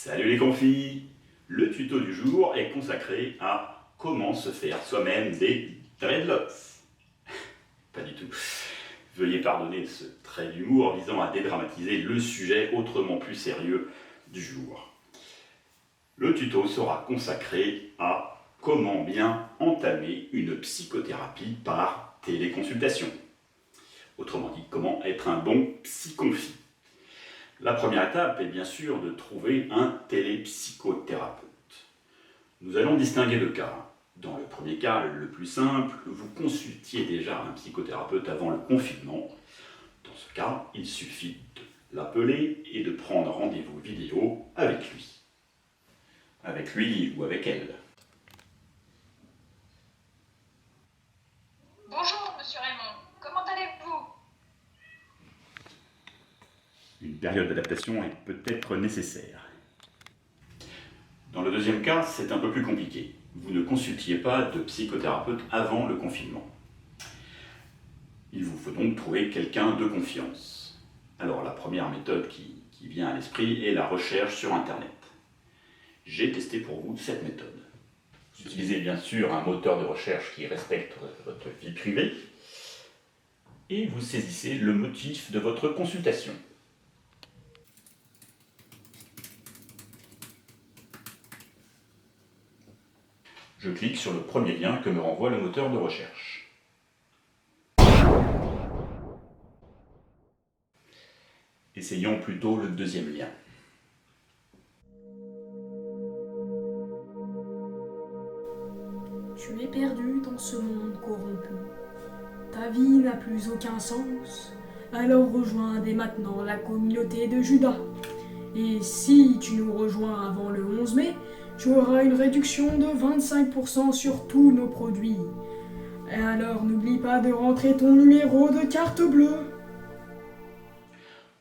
Salut les confis! Le tuto du jour est consacré à comment se faire soi-même des dreadlocks. Pas du tout. Veuillez pardonner ce trait d'humour visant à dédramatiser le sujet autrement plus sérieux du jour. Le tuto sera consacré à comment bien entamer une psychothérapie par téléconsultation. Autrement dit, comment être un bon psyconfi. La première étape est bien sûr de trouver un télépsychothérapeute. Nous allons distinguer deux cas. Dans le premier cas, le plus simple, vous consultiez déjà un psychothérapeute avant le confinement. Dans ce cas, il suffit de l'appeler et de prendre rendez-vous vidéo avec lui. Avec lui ou avec elle. Bonjour, monsieur Raymond. Comment allez-vous? Une période d'adaptation est peut-être nécessaire. Dans le deuxième cas, c'est un peu plus compliqué. Vous ne consultiez pas de psychothérapeute avant le confinement. Il vous faut donc trouver quelqu'un de confiance. Alors la première méthode qui vient à l'esprit est la recherche sur Internet. J'ai testé pour vous cette méthode. Vous utilisez bien sûr un moteur de recherche qui respecte votre vie privée et vous saisissez le motif de votre consultation. Je clique sur le premier lien que me renvoie le moteur de recherche. Essayons plutôt le deuxième lien. Tu es perdu dans ce monde corrompu. Ta vie n'a plus aucun sens. Alors rejoins dès maintenant la communauté de Judas. Et si tu nous rejoins avant le 11 mai, tu auras une réduction de 25% sur tous nos produits. Et alors n'oublie pas de rentrer ton numéro de carte bleue.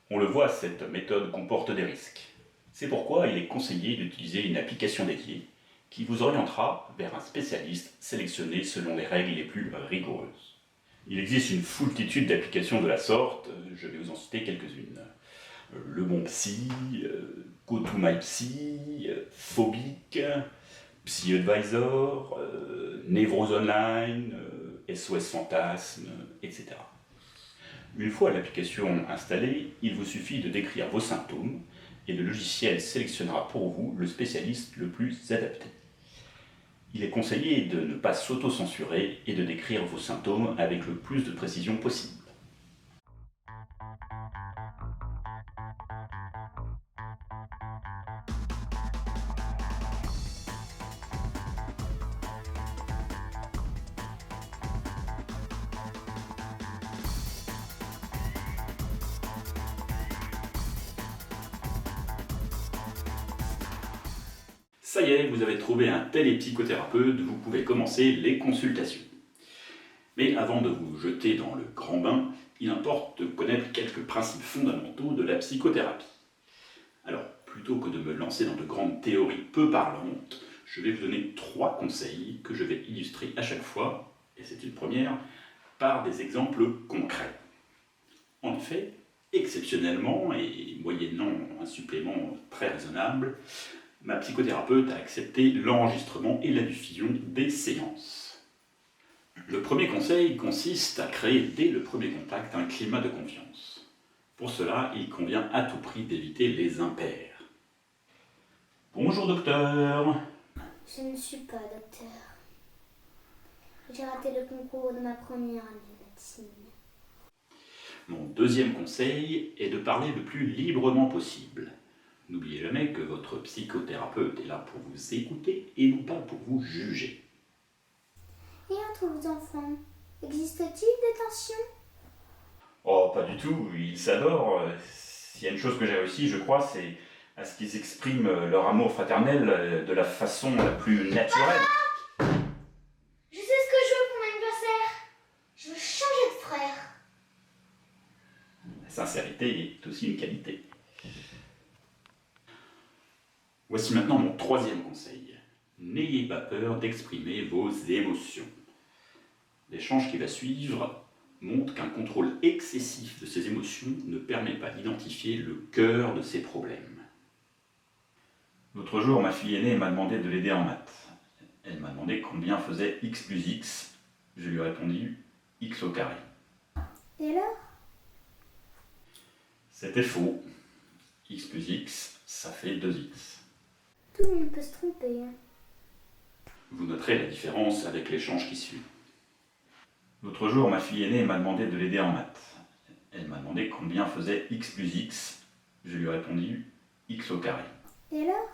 On le voit, cette méthode comporte des risques. C'est pourquoi il est conseillé d'utiliser une application dédiée qui vous orientera vers un spécialiste sélectionné selon les règles les plus rigoureuses. Il existe une foultitude d'applications de la sorte, je vais vous en citer quelques-unes. Le Bon Psy, GoToMyPsy, Phobic, PsyAdvisor, Névrose Online, SOS Fantasme, etc. Une fois l'application installée, il vous suffit de décrire vos symptômes et le logiciel sélectionnera pour vous le spécialiste le plus adapté. Il est conseillé de ne pas s'auto-censurer et de décrire vos symptômes avec le plus de précision possible. Ça y est, vous avez trouvé un télépsychothérapeute, vous pouvez commencer les consultations. Mais avant de vous jeter dans le grand bain, il importe de connaître quelques principes fondamentaux de la psychothérapie. Alors, plutôt que de me lancer dans de grandes théories peu parlantes, je vais vous donner 3 conseils que je vais illustrer à chaque fois, et c'est une première, par des exemples concrets. En effet, exceptionnellement et moyennant un supplément très raisonnable, ma psychothérapeute a accepté l'enregistrement et la diffusion des séances. Le premier conseil consiste à créer dès le premier contact un climat de confiance. Pour cela, il convient à tout prix d'éviter les impairs. Bonjour docteur. Je ne suis pas docteur. J'ai raté le concours de ma première année de médecine. Mon deuxième conseil est de parler le plus librement possible. N'oubliez jamais que votre psychothérapeute est là pour vous écouter et non pas pour vous juger. Et entre vos enfants, existe-t-il des tensions? Oh, pas du tout, ils s'adorent. S'il y a une chose que j'ai réussi, je crois, c'est à ce qu'ils expriment leur amour fraternel de la façon la plus naturelle. Je sais ce que je veux pour mon anniversaire. Je veux changer de frère. La sincérité est aussi une qualité. Voici maintenant mon troisième conseil. N'ayez pas peur d'exprimer vos émotions. L'échange qui va suivre montre qu'un contrôle excessif de ces émotions ne permet pas d'identifier le cœur de ces problèmes. L'autre jour, ma fille aînée m'a demandé de l'aider en maths. Elle m'a demandé combien faisait x plus x. Je lui ai répondu x au carré. Et alors? C'était faux. X plus x, ça fait 2x. Tout le monde peut se tromper. Hein. Vous noterez la différence avec l'échange qui suit. L'autre jour, ma fille aînée m'a demandé de l'aider en maths. Elle m'a demandé combien faisait x plus x. Je lui ai répondu x au carré. Et alors?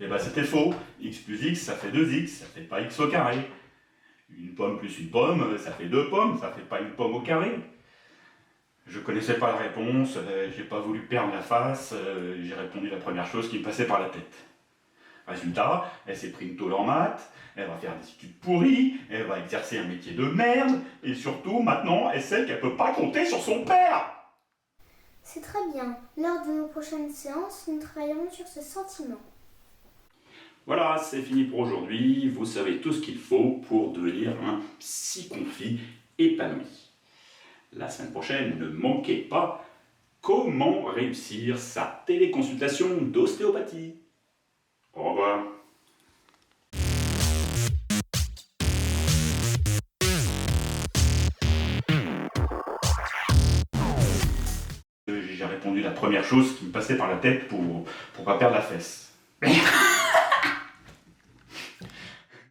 Eh ben c'était faux. X plus x, ça fait 2x, ça fait pas x au carré. Une pomme plus une pomme, ça fait 2 pommes, ça fait pas une pomme au carré. Je connaissais pas la réponse, j'ai pas voulu perdre la face, j'ai répondu la première chose qui me passait par la tête. Résultat, elle s'est pris une tôle en maths, elle va faire des études pourries, elle va exercer un métier de merde, et surtout, maintenant, elle sait qu'elle peut pas compter sur son père. C'est très bien. Lors de nos prochaines séances, nous travaillerons sur ce sentiment. Voilà, c'est fini pour aujourd'hui. Vous savez tout ce qu'il faut pour devenir un psy-conflit épanoui. La semaine prochaine, ne manquez pas comment réussir sa téléconsultation d'ostéopathie. Au revoir. J'ai répondu la première chose qui me passait par la tête pour pas perdre la fesse.